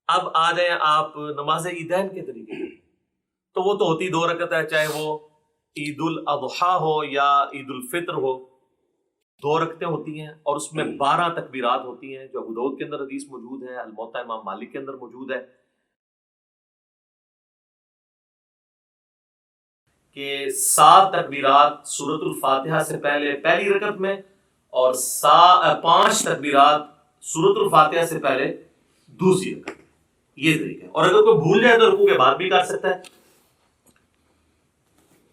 اب آ جائیں آپ نماز عیدین کے طریقے سے، تو وہ تو ہوتی 2 رکعت ہے، چاہے وہ عید الاضحیٰ ہو یا عید الفطر ہو، 2 رکعتیں ہوتی ہیں اور اس میں 12 تکبیرات ہوتی ہیں، جو ابو داؤد کے اندر حدیث موجود ہے، الموطا امام مالک کے اندر موجود ہے کہ 7 تکبیرات سورۃ الفاتحہ سے پہلے پہلی رکعت میں، اور 5 تکبیرات سورۃ الفاتحہ سے پہلے دوسری رکعت میں۔ یہ طریقہ ہے، اور اگر کوئی بھول جائے تو رکوع کے بعد بھی کر سکتا ہے۔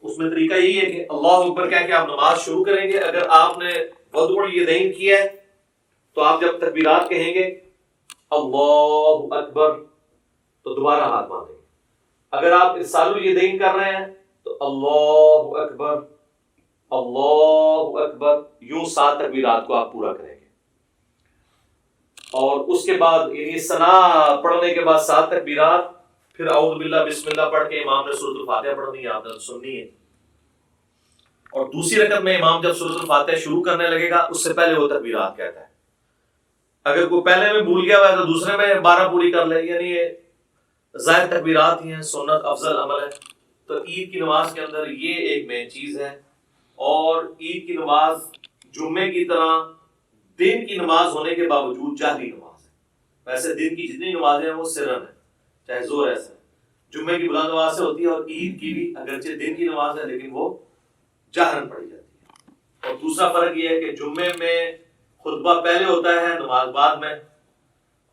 اس میں طریقہ یہی ہے کہ اللہ اکبر کہہ کے آپ نماز شروع کریں گے۔ اگر آپ نے وضو الیدین کیا ہے تو آپ جب تکبیرات کہیں گے اللہ اکبر تو دوبارہ ہاتھ باندھیں گے۔ اگر آپ ارسال الیدین کر رہے ہیں تو اللہ اکبر اللہ اکبر، یوں 7 تکبیرات کو آپ پورا کریں گے، اور اس کے بعد یعنی ثنا پڑھنے کے بعد 7 تکبیرات، پھر اعوذ باللہ بسم اللہ پڑھ کے امام نے سورۃ الفاتحہ پڑھنی ہے، آپ نے سننی ہے، اور دوسری رکعت میں امام جب سورۃ الفاتحہ شروع کرنے لگے گا اس سے پہلے وہ تکبیرات کہتا ہے۔ اگر کوئی پہلے میں بھول گیا ہوا ہے تو دوسرے میں 12 پوری کر لے، یعنی یہ ظاہر تکبیرات ہی ہیں، سنت افضل عمل ہے۔ تو عید کی نماز کے اندر یہ ایک مین چیز ہے، اور عید کی نماز جمعے کی طرح دن کی نماز ہونے کے باوجود جہری نماز ہے۔ ویسے دن کی جتنی نمازیں ہیں وہ سرن ہے، چاہے زور ایسا ہے، جمعے کی بلند نماز سے ہوتی ہے، اور عید کی بھی اگرچہ دن کی نماز ہے لیکن وہ جہرن پڑھی جاتی ہے۔ اور دوسرا فرق یہ ہے کہ جمعے میں خطبہ پہلے ہوتا ہے، نماز بعد میں،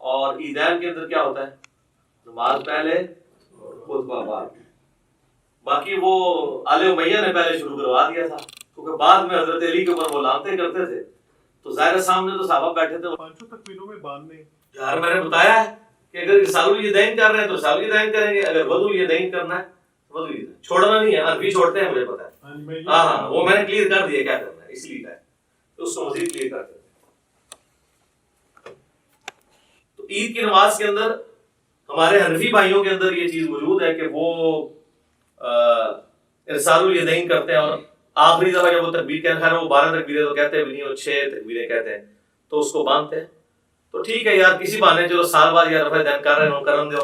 اور عیدین کے اندر کیا ہوتا ہے؟ نماز پہلے خطبہ بعد۔ باقی وہ آل امیہ نے پہلے شروع کروا دیا تھا، کیونکہ بعد میں حضرت علی کے اوپر وہ لانتے کرتے تھے، تو ظاہر سامنے تو صحابہ بیٹھے تھے، 5 تکبیروں میں باندھنے۔ یار میں نے بتایا ہے کہ اگر ارسال الیدین کر رہے ہیں تو ارسال الیدین کریں گے، اگر وضو الیدین کرنا ہے تو وضو الیدین، چھوڑنا نہیں ہے، عربی چھوڑتے ہیں مجھے پتا ہے، ہاں وہ میں نے کلیئر کر دیا کیا کرنا ہے، اس لیے ہے تو اس کو مزید کلیئر کرتے ہیں۔ تو عید کی نماز کے اندر ہمارے حنفی بھائیوں کے اندر یہ چیز موجود ہے کہ وہ ارسال الیدین کرتے ہیں، اور آخری دفعہ جب وہ تکبیر کہتے ہیں، خیر وہ 12 تکبیریں تو کہتے ہیں بھی نہیں، اور 6 تکبیریں کہتے ہیں، تو اس کو باندھتے ہیں۔ تو ٹھیک ہے یار، کسی بہانے چلو سال بعد یا رفع دین کر رہے ہوں کرن دو،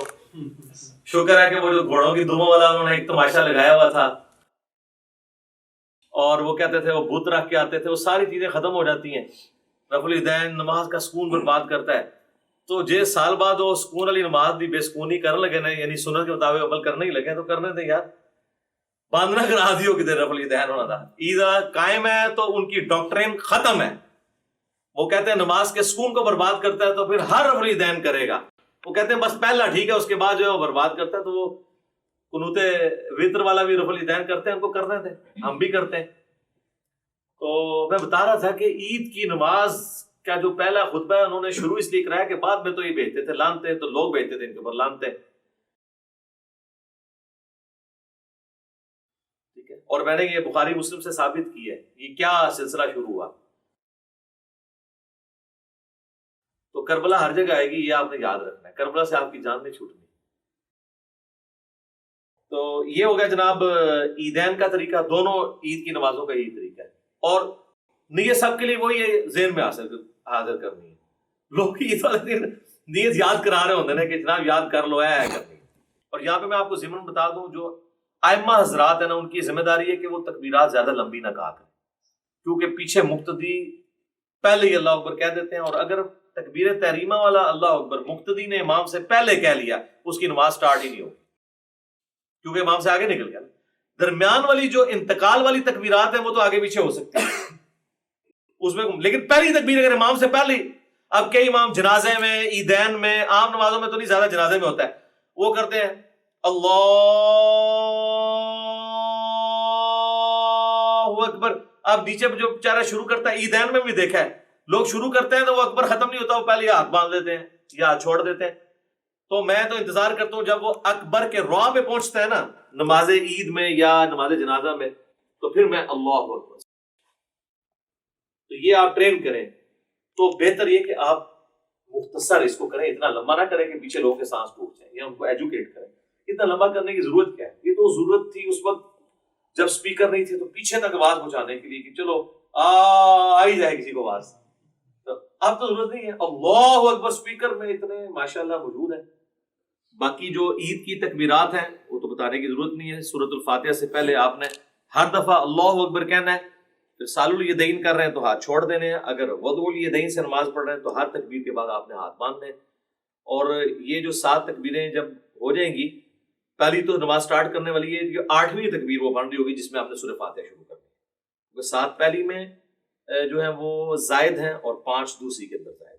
شکر ہے کہ وہ جو گھوڑوں کی دموں والا انہوں نے ایک تماشا لگایا ہوا تھا، اور وہ کہتے تھے وہ بت رکھ کے آتے تھے، وہ ساری چیزیں ختم ہو جاتی ہیں۔ رفع الیدین نماز کا سکون برباد کرتا ہے، تو جے سال بعد وہ سکون والی نماز بھی بے سکونی کرنے لگے نا، یعنی سنت کے مطابق عمل کرنے ہی لگے، تو کرنے دیں یار، باندھنا کرا دیو کدھر رفع الیدین ہونا تھا۔ عید قائم ہے تو ان کی ڈاکٹرین ختم ہے، وہ کہتے ہیں نماز کے سکون کو برباد کرتا ہے تو پھر ہر رفع الیدین کرے گا، وہ کہتے ہیں بس پہلا ٹھیک ہے، اس کے بعد جو ہے وہ برباد کرتا ہے، تو وہ قنوت وتر والا بھی رفع الیدین کرتے ہیں، ان کو کرنے تھے، ہم بھی کرتے ہیں۔ تو میں بتا رہا تھا کہ عید کی نماز کا جو پہلا خطبہ ہے انہوں نے شروع اس لیے کرایا کہ بعد میں تو یہ بھیجتے تھے لانتے، تو لوگ بھیجتے تھے ان کے اوپر لانتے، ٹھیک ہے، اور میں نے یہ بخاری مسلم سے ثابت کی ہے یہ کیا سلسلہ شروع ہوا۔ تو کربلا ہر جگہ آئے گی، یہ آپ نے یاد رکھنا ہے، کربلا سے آپ کی جان نہیں چھوٹنی۔ تو یہ ہو گیا جناب عیدین کا طریقہ، دونوں عید کی نمازوں کا یہی طریقہ ہے، اور نیت سب کے لیے وہی ہے، ذہن میں حاضر کرنی ہے۔ لوگ عید والے دن نیت یاد کرا رہے ہوتے ہیں کہ جناب یاد کر لو، ہے کرنی۔ اور یہاں پہ میں آپ کو ضمن بتا دوں، جو ائمہ حضرات ہیں نا، ان کی ذمہ داری ہے کہ وہ تکبیرات زیادہ لمبی نہ کہا کریں، کیونکہ پیچھے مقتدی پہلے ہی اللہ اکبر کہہ دیتے ہیں، اور اگر تکبیر تحریمہ والا اللہ اکبر مقتدی نے امام سے پہلے کہہ لیا، اس کی نماز سٹارٹ ہی نہیں ہوگی، کیونکہ امام سے آگے نکل گیا۔ درمیان والی جو انتقال والی تکبیرات ہیں وہ تو آگے پیچھے ہو سکتی ہیں اس میں، لیکن پہلی تکبیر اگر امام سے پہلی، اب کئی امام جنازے میں، عیدین میں، عام نمازوں میں تو نہیں، زیادہ جنازے میں ہوتا ہے، وہ کرتے ہیں اللہ اکبر، اب نیچے جو بیچارہ شروع کرتا ہے، عیدین میں بھی دیکھا ہے لوگ شروع کرتے ہیں تو وہ اکبر ختم نہیں ہوتا، وہ پہلے ہاتھ باندھ دیتے ہیں یا چھوڑ دیتے ہیں۔ تو میں تو انتظار کرتا ہوں جب وہ اکبر کے رواں پہ پہنچتا ہے نا نماز عید میں یا نماز جنازہ میں، تو پھر میں اللہ اکبر۔ تو یہ آپ ٹرین کریں تو بہتر یہ کہ آپ مختصر اس کو کریں، اتنا لمبا نہ کریں کہ پیچھے لوگوں کے سانس ٹوٹ جائیں، یا ان کو ایجوکیٹ کریں۔ اتنا لمبا کرنے کی ضرورت کیا ہے؟ یہ تو ضرورت تھی اس وقت جب سپیکر نہیں تھے، تو پیچھے تک آواز پہنچانے کے لیے کہ چلو آ ہی جائے کسی کو آواز، تو اب تو ضرورت نہیں ہے۔ اللہ اکبر سپیکر میں اتنے ماشاءاللہ موجود ہیں، باقی جو عید کی تکبیرات ہیں وہ تو بتانے کی ضرورت نہیں ہے. سورۃ الفاتحہ سے پہلے آپ نے ہر دفعہ اللہ اکبر کہنا ہے. پھر سال الیدین کر رہے ہیں تو ہاتھ چھوڑ دینے ہیں. اگر وضو الیدین سے نماز پڑھ رہے ہیں تو ہر تکبیر کے بعد آپ نے ہاتھ باندھنے ہیں. اور یہ جو 7 تکبیریں جب ہو جائیں گی، پہلی تو نماز سٹارٹ کرنے والی ہے، جو 8ویں تکبیر وہ بن رہی ہوگی جس میں آپ نے سورہ فاتحہ شروع کرنی ہے. 7 پہلی میں جو ہیں وہ زائد ہیں اور 5 دوسری کے اندر زائد ہیں.